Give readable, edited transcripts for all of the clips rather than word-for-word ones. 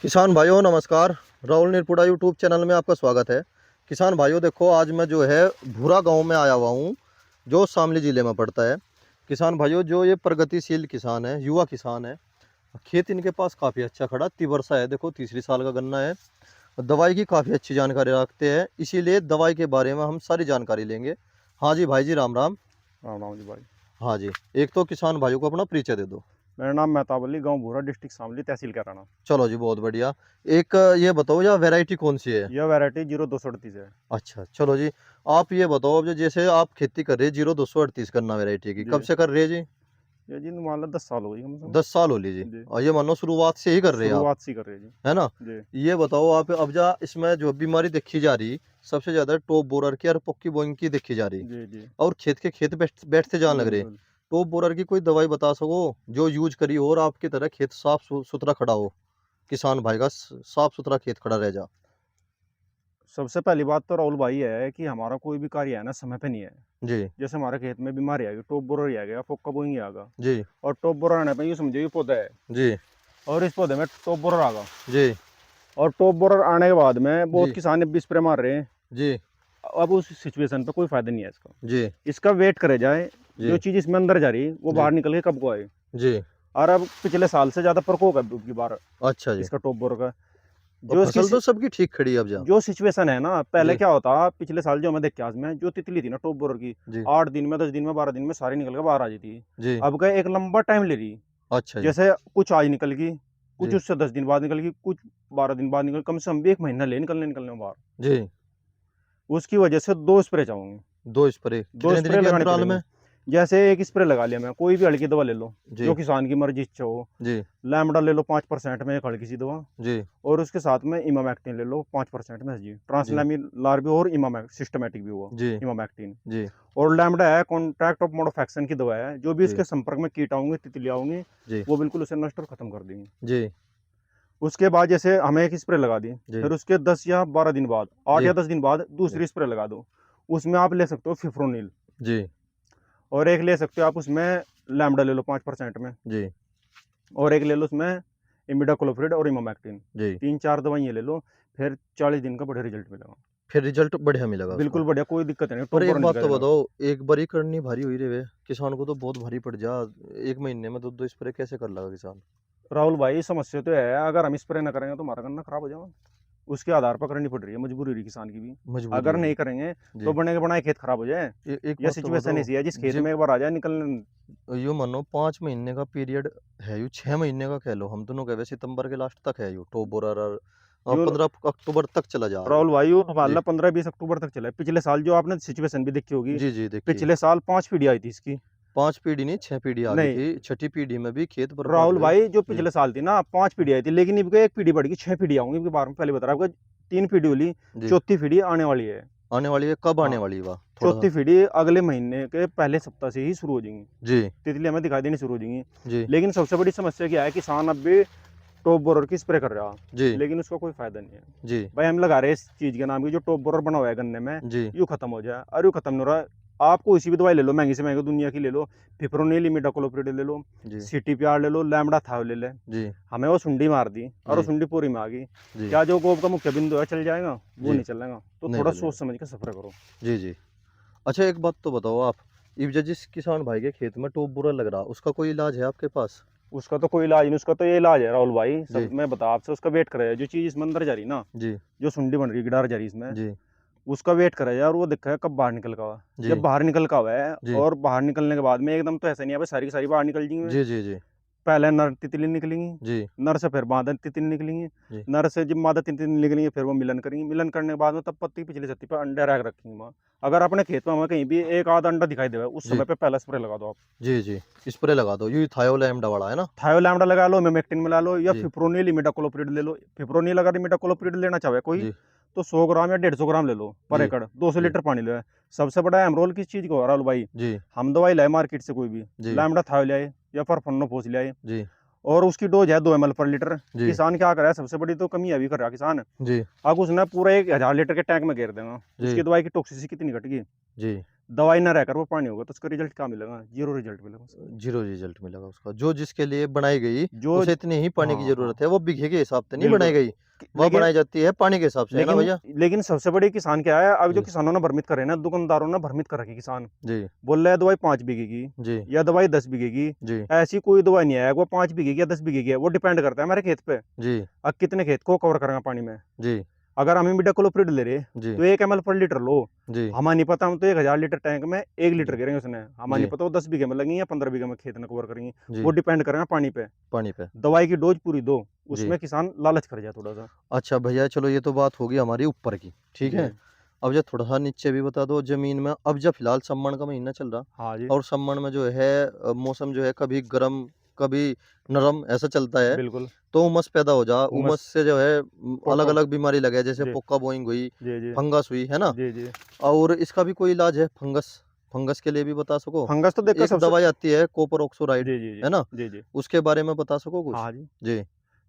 किसान भाइयों नमस्कार। राहुल निरपुड़ा यूट्यूब चैनल में आपका स्वागत है। किसान भाइयों देखो, आज मैं जो है भूरा गांव में आया हुआ हूँ, जो शामली ज़िले में पड़ता है। किसान भाइयों, जो ये प्रगतिशील किसान है, युवा किसान है, खेत इनके पास काफ़ी अच्छा खड़ा तिवर्सा है। देखो, तीसरी साल का गन्ना है। दवाई की काफ़ी अच्छी जानकारी रखते हैं, इसीलिए दवाई के बारे में हम सारी जानकारी लेंगे। हाँ जी भाई जी, राम राम। राम राम जी भाई। हाँ जी, एक तो किसान भाइयों को अपना परिचय दे दो। मेरा नाम मेहताब अली, गांव भूरा, डिस्ट्रिक्ट शामली, तहसील कैराना। चलो जी, बहुत बढ़िया। एक ये बताओ, या वैरायटी कौन सी है? यह वैरायटी 0238 है। अच्छा, चलो जी। आप ये बताओ, अब जो जैसे आप खेती कर रहे हैं 0238 गन्ना वैरायटी की, कब जी, से कर रहे हैं जी? ये जी मान लो 10 साल हो गई कम से 10 साल हो ली जी। कम। जी, और ये मानो शुरुआत से ही कर रहे हैं आप, शुरुआत से ही कर रहे हैं है ना? जी। जी, ये बताओ आप, अब जा इसमें जो बीमारी देखी जा रही, सबसे ज्यादा टॉप बोरर की और पक्की बोइंग की देखी जा रही, जी, जी, और खेत के खेत बैठते जान लग रहे। बिल्कुल। टॉप बोरर की कोई दवाई बता सको जो यूज करी हो और आपकी तरह खेत साफ सुथरा खड़ा हो, किसान भाई का साफ सुथरा खेत खड़ा रह जा। सबसे पहली बात तो राहुल भाई है कि हमारा कोई भी कार्य है ना समय पे नहीं है। जी जैसे हमारे खेत में बीमारी आ गई, टॉप बोरर ही आ गया, फोक्का बोइंग आ गया। जी और टॉप बोरर आने पर ये समझो ये पौधा है, जी और इस पौधे में टॉप बोरर आ गया। जी और टॉप बोरर आने के बाद में बहुत जी किसान अब भी स्प्रे मार रहे हैं। जी अब उस सिचुएशन पे कोई फायदा नहीं है इसका। जी इसका वेट करे जाए, जो जी चीज़ इसमें अंदर जा रही वो जी बाहर निकल के कब को आए। जी। और अब पिछले साल से ज़्यादा प्रकोप है अब की बार अच्छा जी। इसका टॉप बोर का। और जो इसकी फसल तो सबकी ठीक खड़ी है अब जा। जो सिचुएशन है ना, पहले जी क्या होता पिछले साल जो हमें देख के आज में जो तितली थी ना टॉप बोर की, जी 8 दिन में 10 दिन में 12 दिन में सारी निकल के बाहर आ जाती। जी। अब का एक लंबा टाइम ले रही। अच्छा जी। जैसे कुछ आज निकल गई, कुछ जी उससे 10 दिन बाद निकल गई, कुछ 12 दिन बाद निकल, कम से कम भी 1 महीना ले निकलने निकलने में बाहर। जी। उसकी वजह से 2 स्प्रे चाहूंगी। दो स्प्रे दो कितने दिन स्प्रे के लगाने अंतराल पड़ेंगे। में? जैसे एक स्प्रे लगा लिया मैं, कोई भी हल्की दवा ले लो, जो जी किसान की मर्जी इच्छा हो। जी लैम्बडा ले लो 5% में, एक हल्की सी दवा। जी और उसके साथ में इमामैक्टिन ले लो 5% में जी, जी ट्रांसलैमिनार भी और इमामैक्ट सिस्टमेटिक भी हुआ जी इमामैक्टिन। जी और लैम्बडा है contract of mode of action की दवा है, जो भी जी उसके संपर्क में कीट आऊंगे, तितली आऊंगी, जी वो बिल्कुल उसे नष्ट और खत्म कर देंगे। जी उसके बाद जैसे हमें एक स्प्रे लगा दी, जी फिर उसके 10 या 12 दिन बाद, आठ जी या दस दिन बाद जी दूसरी स्प्रे लगा दो। उसमें आप ले सकते हो फिफ्रोनिल, जी और एक ले सकते हो आप उसमें लैम्बडा ले लो 5% में, जी और एक ले लो उसमें इमिडाक्लोप्रिड और इमामैक्टिन। जी। 3-4 दवाइयाँ ले लो, फिर 40 दिन का बढ़िया रिजल्ट मिलेगा। फिर रिजल्ट बढ़िया मिलेगा उसका। बिल्कुल बढ़िया, कोई दिक्कत नहीं, पर टॉप एक बोरर नहीं बात दिखाई तो देगा। बताओ, एक बारी करनी भारी हुई रे वे, किसान को तो बहुत भारी पड़ जा। एक महीने में दो स्प्रे कैसे कर लगा किसान? राहुल भाई समस्या तो है, अगर हम स्प्रे ना करेंगे तो हमारा गन्ना खराब हो जाएगा। उसके आधार पर करनी पड़ रही है, मजबूरी हो रही है किसान की भी। मजबूरी अगर हो नहीं रही। करेंगे तो जी। बने के बनाए खेत खराब हो जाए। एक यह बात तो सिचुएशन बताओ ऐसी है जिस खेत जी। में एक बार आ जाए निकलने। यो मानो 5 महीने का पीरियड है, यू 6 महीने का कह लो, हम दोनों कह सितंबर के लास्ट तक है यू टॉप बोरर, और जो 15 अक्टूबर तक चला जा राहुल यो। भाई वो मान जी लो 15-20 अक्टूबर तक चला है। पिछले साल जो आपने सिचुएशन भी देखी होगी, जी जी देखिए। पिछले साल 5 पीढ़ी आई थी इसकी। 5 पीढ़ी नहीं, 6 पीढ़ी आ गई नहीं थी, छठी पीढ़ी में भी खेत बर्बाद राहुल हुए। भाई, जो जी पिछले साल थी ना 5 पीढ़ी आई थी, लेकिन इनकी एक पीढ़ी बढ़ गई, 6 पीढ़ी आऊंगी इनके बारे में पहले बता रहा हूँ आपको। 3 पीढ़ी होली, जी। चौथी पीढ़ी आने वाली है। आने वाली है, कब आने हाँ, वाली है वह थोड़ा सा? चौथी पीढ़ी अगले महीने के पहले सप्ताह से ही शुरू हो जाएंगी। जी तितली हमें दिखाई देनी शुरू हो जाएंगी। जी लेकिन सबसे बड़ी समस्या क्या है, किसान अब भी टॉप बोरर की स्प्रे कर रहा, जी लेकिन उसका कोई फायदा नहीं है। जी भाई हम लगा रहे हैं इस चीज के नाम की, जो टॉप बोरर बना हुआ है गन्ने में, जी यूँ खत्म हो जाए, और यूँ खत्म नहीं हो रहा है। आप कोई सी भी दवाई ले लो, महंगी से महंगी दुनिया की ले लो, फिप्रोनिल, इमिडाक्लोप्रिड ले लो, जी CTPR ले लो, लैम्बडा थाव ले ले। जी हमें वो सुंडी मार दी और वो जी सुंडी पूरी में आ गई। जी क्या जो गोब का मुख्य बिंदु है चल जाएगा? वो जी। नहीं चलेगा। तो नहीं थोड़ा चलेगा। सोच समझ के सफर करो। जी जी। अच्छा, एक बात तो बताओ आप, इब जिस किसान भाई के खेत में टॉप बुरा लग रहा, उसका कोई इलाज है आपके पास? उसका तो कोई इलाज नहीं, उसका तो ये इलाज है राहुल भाई, सब जी मैं बता आपसे, उसका वेट करे जो चीज इसमें अंदर जा रही ना, जी जो सुंडी बन रही गिडार जा रही इसमें, जी उसका वेट करा जाए और वो देखा है कब बाहर निकल का हुआ। जी जब बाहर निकल का हुआ है, जी और बाहर निकलने के बाद में एकदम तो ऐसा नहीं है भाई सारी की सारी बाहर निकल जाएंगे। जी जी जी पहले नर तितली निकलेंगी, जी नर से फिर मादा तितली निकलेंगी, जी नर से जब मादा तितली निकलेंगी फिर वो मिलन करेंगी, मिलन करने के बाद में तब पत्ती पिछली छत्ती पर अंडे रख रखेंगी माँ। अगर अपने खेत में हमें कहीं भी एक आधा अंडा दिखाई दे उस जी समय पे पहला स्प्रे लगा दो आप। जी जी। स्प्रे लगा दो, यही थायोलैमडा वाला है ना? थायोलैम्डा लगा लो, मेमेक्टिन मिला लो, या जी फिप्रोनिल इमिडाक्लोप्रिड ले लो। फिप्रोनिल अगर इमिडाक्लोप्रिड लेना चाहे कोई, जी तो 100 ग्राम या 150 ग्राम ले लो पर जी एकड़, 200 जी लीटर पानी लो। सबसे बड़ा एमरोल किस चीज़ को हो रहा है भाई? जी हम दवाई लाए मार्केट से कोई भी, जी लैम्डा थायो लाए या फरफन्नोफोस लाए, जी और उसकी डोज है 2 ml/लीटर। जी किसान क्या कर रहा है, सबसे बड़ी तो कमी अभी कर रहा है किसान, जी अब उसने पूरा 1000 लीटर के टैंक में घेर देगा। जी उसकी दवाई की टॉक्सिसिटी कितनी घट गई। जी दवाई ना रहकर वो पानी होगा तो उसका रिजल्ट क्या मिलेगा? जीरो रिजल्ट मिलेगा उसका। जीरो रिजल्ट मिलेगा उसका। जो जिसके लिए बनाई गई जो उसे इतनी ही पानी की हाँ, जरूरत हाँ, है, वो बीघे के हिसाब से नहीं बनाई बिल्कुल। गई, वह लेकिन बनाई जाती है पानी के हिसाब से, है ना लेकिन भैया? लेकिन सबसे बड़ी किसान क्या है, अब जो जी किसानों ने भ्रमित करे ना, दुकानदारों ने भ्रमित कर रखी किसान। जी बोल रहा है दवाई 5 बीघे की जी या दवाई 10 बीघे की। जी ऐसी कोई दवाई नहीं है, वो 5 बीघे की या 10 बीघे की है, वो डिपेंड करता है हमारे खेत पे। जी अब कितने खेत को कवर करेंगे पानी में। जी अगर हम इमिडाक्लोप्रिड ले रहे जी तो 1 ml/लीटर लो। जी हमें नहीं पता, हम तो 1000 लीटर टैंक में 1 लीटर जी गिरेंगे उसने, हमें नहीं जी पता वो 10 बीघे में लगेंगे या 15 बीघे में खेत ने कवर करेंगे। वो जी डिपेंड करेगा पानी पे। पानी पे। दवाई की डोज पूरी दो, जी उसमें किसान लालच कर जाए थोड़ा सा। अच्छा भैया, चलो ये तो बात होगी हमारी ऊपर की, ठीक जी। है। अब जो थोड़ा सा नीचे भी बता दो जमीन में। अब जब फिलहाल सम्मण का महीना चल रहा, हाँ जी। और सम्मण में जो है मौसम जो है कभी गर्म कभी नरम ऐसा चलता है, बिल्कुल। तो उमस पैदा हो जा, उमस। उमस से जो है अलग पोका। अलग बीमारी लगे, जैसे जी पोका बोइंग हुई, जी जी फंगस हुई, है ना? जी जी। और इसका भी कोई इलाज है? फंगस, फंगस के लिए भी बता सको? फंगस तो देखो एक सबसे। दवाई आती है कॉपर ऑक्सोराइड, जी जी जी है ना? जी जी। उसके बारे में बता सको कुछ? हाँ जी। जी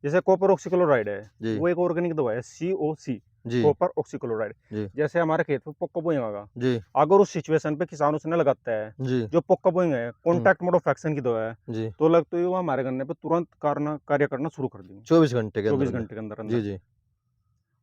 जैसे कॉपर ऑक्सीक्लोराइड है, जी वो एक ऑर्गेनिक दवा है, COC, जी कॉपर ऑक्सीक्लोराइड। जी जैसे हमारे खेत में पोका बोइंग होगा, जी अगर उस सिचुएशन पे किसान उसने लगाता है, जी जो पोका बोइंग है हम्म, कॉन्टैक्ट मोड ऑफ एक्शन की दवा है, जी तो लगता है वो हमारे गन्ने पे तुरंत कार्य करना शुरू कर देंगे। 24 घंटे के अंदर 24 अंदर। घंटे के अंदर जी अंदर जी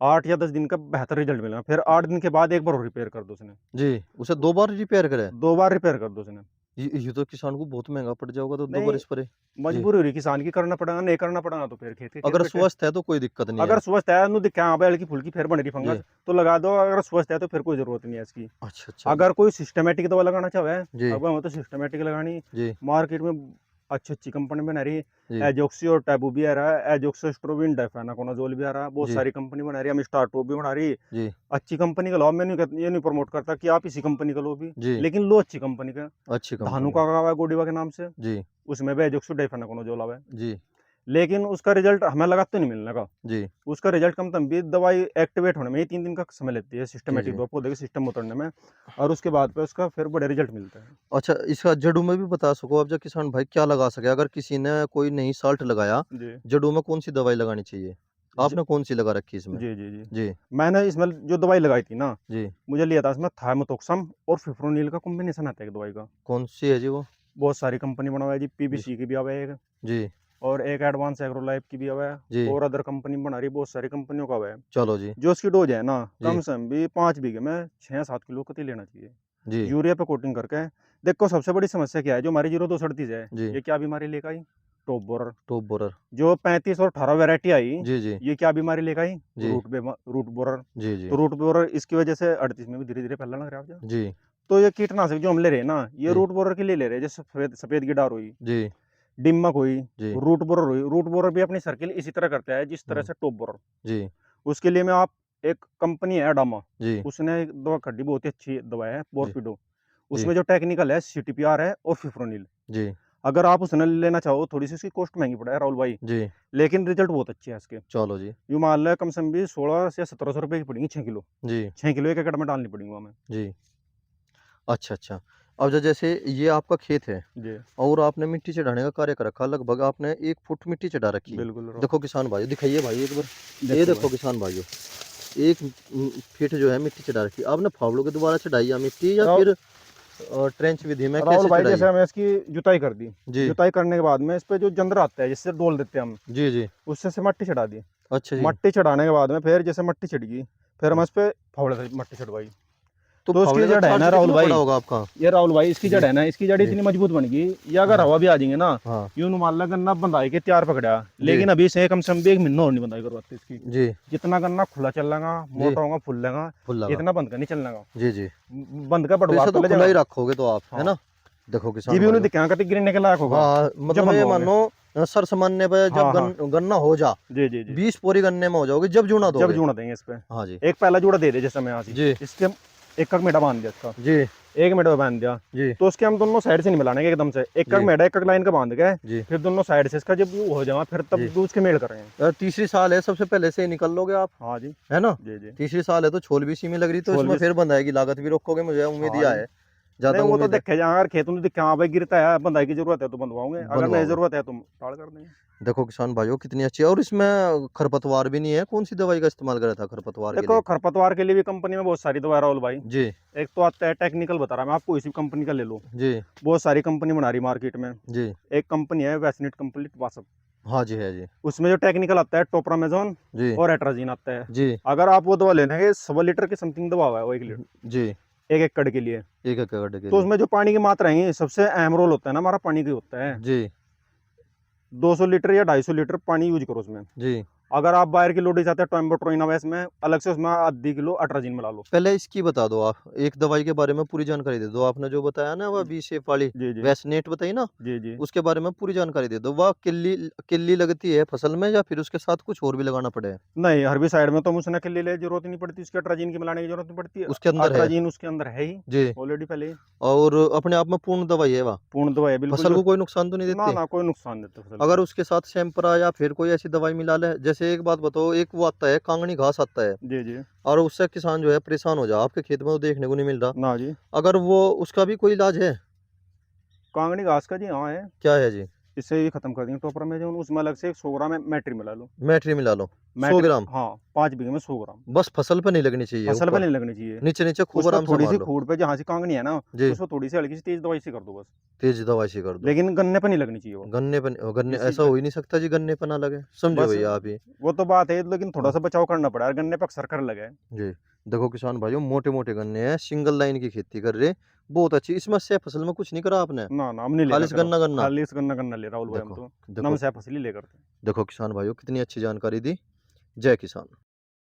8 या 10 दिन का बेहतर रिजल्ट मिलेगा। फिर 8 दिन के बाद एक बार और रिपेयर कर दो उसने। जी उसे 2 बार रिपेयर करे? 2 बार रिपेयर कर दो उसने। ये तो किसान को बहुत महंगा पड़ जाएगा, तो 2 बार नहीं, स्प्रे। जी मजबूरी हो रही किसान की, करना पड़ेगा, नहीं करना पड़ेगा तो फिर खेत के खेत अगर बैठे। स्वस्थ है तो कोई दिक्कत नहीं अगर है। स्वस्थ है, नु दिखा हाँ भाई हल्की फुल्की फिर बन रही फंगस, जी तो लगा दो। अगर स्वस्थ है तो फिर कोई जरूरत नहीं है इसकी। अच्छा अच्छा। अगर कोई सिस्टमेटिक दवा लगाना चाहे, जी अब हमें तो सिस्टमेटिक लगानी। जी मार्केट में अच्छी अच्छी कंपनी बना रही है। जी एजोक्सी और टैबू भी आ रहा है, एजोक्सिस्ट्रोबिन डाइफेनाकोनाजोल भी आ रहा है, बहुत जी सारी कंपनी बना रही है, हम स्टार्टोप भी बना रही है। जी अच्छी कंपनी का लो, मैं ये नहीं प्रमोट करता कि आप इसी कंपनी का लो भी, जी लेकिन लो अच्छी कंपनी का। अच्छी कंपनी। धानुका का आवा है गोडीवा के नाम से, जी उसमें भी एजोक्सी डाइफेनाकोनाजोल आवा है। जी लेकिन उसका रिजल्ट हमें लगा तो नहीं मिलने का। जी उसका रिजल्ट कम तब भी दवाई एक्टिवेट होने में ही 3 दिन का समय लेती है, जी सिस्टमेटिक जी दवा पौधे के सिस्टम में उतरने में। और उसके बाद पे उसका फिर बड़े रिजल्ट मिलता है। अच्छा, इसका जड़ों में भी बता सको? अब जो किसान भाई क्या लगा सके, अगर किसी ने कोई नई साल्ट लगाया, जी जड़ों में कौन सी दवाई लगानी चाहिए? ज, आपने कौन सी लगा रखी इसमें? जी जी जी। जी मैंने इसमें जो दवाई लगाई थी ना, जी मुझे लिया था इसमें थाइमोथोक्सम और फिप्रोनिल का कॉम्बिनेशन आता है एक दवाई का। कौन सी है जी वो? बहुत सारी कंपनी बना हुआ है जी, जी PBC की भी आवा है एक, जी और एक एडवांस एग्रोलाइफ की भी आवा है। जी और अदर कंपनी बना रही है, बहुत सारी कंपनियों का आवा है। चलो जी जो उसकी डोज है ना, जी कम से कम भी 5 बीघे में 6-7 किलो कती लेना चाहिए, जी यूरिया पे कोटिंग करके। देखो सबसे बड़ी समस्या क्या है, जो हमारी 0238 है, जी ये क्या बीमारी लेकर आई? Top borer. Top borer. जो 35 और 18 वैरायटी आई, जी जी ये क्या बीमारी लेकर आई? जी रूट बोरर। जी जी तो रूट बोरर इसकी वजह से 38 में भी धीरे धीरे फैलना लग रहा है। जी तो ये कीटनाशक जो हम ले रहे हैं ना, ये जी रूट बोरर के लिए ले रहे हैं। जैसे सफेद सफेद गिडार हुई, जी डिम्मक हुई, जी रूट बोरर हुई। रूट बोरर भी अपनी सर्किल इसी तरह करता है जिस तरह हम्म, से टॉप बोरर। जी उसके लिए मैं आप, एक कंपनी है डामा, जी उसने एक दवा खड्डी, बहुत ही अच्छी दवा है, जी बोरपिडो। जी उसमें जो टेक्निकल है CTPR है और फिप्रोनिल। जी अगर आप उसने लेना चाहो, थोड़ी सी उसकी कॉस्ट महंगी पड़ा है राहुल भाई, जी लेकिन रिजल्ट बहुत अच्छे हैं इसके। चलो जी यूँ मान लो कम से कम भी 16 से 1700 रुपये की पड़ेंगी 6 किलो। जी 6 किलो एक एकड़ में डालनी पड़ेंगी वो हमें। जी अच्छा अच्छा। अब जैसे ये आपका खेत है, जी और आपने मिट्टी चढ़ाने का कार्य कर रखा, लगभग आपने 1 फुट मिट्टी चढ़ा रखी है। बिल्कुल देखो किसान भाई, दिखाइए भाई एक बार, ये देखो देखो भाई। किसान भाइयों, 1 फीट जो है मिट्टी चढ़ा रखी है आपने। फावड़ों के द्वारा चढ़ाई या मिट्टी, या राहुल फिर ट्रेंच विधि में राहुल कैसे भाई, चढ़ाई? जैसे हमें इसकी जुताई कर दी, जी जुताई करने के बाद में इस पे जो जंदरा आता है जिससे डोल देते हैं हम, जी जी उससे से मट्टी चढ़ा दी। अच्छा जी। मट्टी चढ़ाने के बाद में फिर जैसे मट्टी चढ़ गई, फिर हम इस पे फावड़े से मट्टी चढ़वाई। तो तो इसकी फावड़े का जड़ है ना चार्ज राहुल कितना पड़ा भाई, होगा आपका? ये राहुल भाई इसकी जी जड़ है ना, इसकी जड़ जी इतनी मजबूत बन गई, ये अगर हाँ हवा भी आ जाएंगे ना, हाँ यूं मान लो गन्ना बंधाई के तैयार पकड़ा, जी लेकिन अभी से कम से कम भी 1 महीना और नहीं बंधाई करवाते इसकी। जी जितना गन्ना खुला चल लेगा, जी मोटा होगा, फूल लेगा, फुल लगा। इतना बंद का नहीं चलने का। जी जी बंद का तो बढ़वा इसे पे तो ले खुला ही जाएगा। रखोगे तो आप, है हाँ ना? देखो जी, किसान भी उन्हें भाइयों, दिखाएगा कि गिरने के लायक होगा हाँ जब मतलब ये बंधवाओगे। मानो सर सामान्य पे जब हाँ हाँ। गन्ना हो जा, जी जी जी। 20 पोरी गन्ने में हो जाओगे जब जूना जब दोगे। जूड़ा देंगे इस पे, हाँ जी एक पहला जूड़ा दे दे जैसे मैं यहाँ से, जी इसके एक मेढ़ा बांध दिया इसका, जी 1 मेढ़ा बांध दिया, जी तो उसके हम दोनों साइड से नहीं मिलाने एकदम से, एक जी मेढ़ा एक लाइन का बांध के, जी फिर दोनों साइड से इसका जब वो हो जाएगा, फिर तब जी दूध के मेल करेंगे। तीसरी साल है, सबसे पहले से ही निकल लोगे आप, हाँ जी है ना? जी जी। तीसरी साल है तो छोल भी इसी में लग रही, तो छोल इसमें भी। फिर बंधाएगी, लागत भी रोकोगे, मुझे उम्मीद हाँ यह जी। है। जहाँ नहीं तक वो तो उम्मीद है। देखे जाए, अगर खेतों में दिखे हाँ भाई गिरता है, बंधाई की जरूरत है तो बंधवाओगे, अगर नहीं बनवाओगे। जरूरत है तो टाल कर देंगे। देखो किसान भाइयों कितनी अच्छी है, और इसमें खरपतवार भी नहीं है। कौन सी दवाई का इस्तेमाल करा था खरपतवार के देखो लिए? खरपतवार के लिए भी कंपनी में बहुत सारी दवा है राहुल भाई। जी एक तो आता है टेक्निकल, बता रहा मैं आपको, इसी कंपनी का ले लो। जी बहुत सारी कंपनी बना रही मार्केट में। जी। एक कंपनी है वेस्टनेट कंप्लीट वासप, हाँ जी है जी। उसमें जो टेक्निकल आता है टोप्रामेजोन जी और एट्राजीन आता है। जी अगर आप वो दवा लेने 1.25 लीटर की समथिंग दवा है वो, 1 लीटर जी। 1 एकड़ के लिए। एक एकड़ के तो लिए। उसमें जो पानी की मात्रा है, सबसे अहम रोल होता है ना हमारा पानी का होता है। जी 200 लीटर या 250 लीटर पानी यूज करो उसमें। जी। अगर आप बाहर की लोडी चाहते हैं टोइंबोट्रोइनावेस में अलग से, उसमें आधी किलो अट्राजीन मिला लो। पहले इसकी बता दो आप, एक दवाई के बारे में पूरी जानकारी दे दो। आपने जो बताया ना वह 20 वाली जी जी वैसनेट बताई ना, जी जी। उसके बारे में पूरी जानकारी दे दो। वह किल्ली किल्ली लगती है फसल में, या फिर उसके साथ कुछ और भी लगाना पड़े? नहीं हर्बिसाइड में तो मुझे के लिए जरूरत ही नहीं पड़ती, उसके अट्राजीन की मिलाने की जरूरत नहीं पड़ती। उसके अंदर है। अट्राजीन उसके अंदर है ही जी। ऑलरेडी पहले ही। और अपने आप में पूर्ण दवाई है वह? पूर्ण दवा है बिल्कुल फसल जो। को कोई नुकसान तो नहीं ना देती? ना कोई नुकसान नहीं देता फसल अगर को। उसके साथ शैम्परा या फिर कोई ऐसी दवाई मिला ले, जैसे एक बात बताओ, एक वो आता है कांगनी घास आता है, जी जी। और उससे किसान जो है परेशान हो जाए, आपके खेत में वो देखने को नहीं मिल रहा। ना जी। अगर वो, उसका भी कोई इलाज है? कांगनी घास का जी हाँ है। क्या है जी? इससे ही खत्म कर देंगे टोपरा में, जो उसमें अलग से 100 ग्राम मैट्री मिला लो। मैट्री मिला लो। 100 मैट्री ग्राम हाँ, 5 बीघे में 100 ग्राम। बस फसल पे नहीं लगनी चाहिए, फसल पे ऊपर नहीं लगनी चाहिए। नीचे नीचे खूब उस पर आराम से थोड़ी मार सी लो। खूड़ पे जहाँ से कांगनी है ना, जी। उसको थोड़ी सी हल्की सी तेज दवाई से कर दो बस। तेज दवाई से कर दो। लेकिन गन्ने पे नहीं लगनी चाहिए वो। गन्ने पे? गन्ने किसी ऐसा हो ही नहीं सकता जी, गन्ने पे ना लगे, समझो बस भैया आप ही। वो तो बात है, लेकिन थोड़ा हाँ सा बचाव करना पड़ा यार, गन्ने पे अक्सर कर लगे। जी। देखो किसान भाइयों, मोटे मोटे गन्ने हैं, सिंगल लाइन की खेती कर रहे, बहुत अच्छी। इसमें से फसल में कुछ नहीं करा आपने? ना ना हम नहीं लेकर खालिश करो, गन्ना गन्ना। खाली इस गन्ना गन्ना ले राहुल भाई हम देखो तो। नम देखो से फसली ले करते। देखो किसान भाइयों कितनी अच्छी जानकारी दी। जय किसान।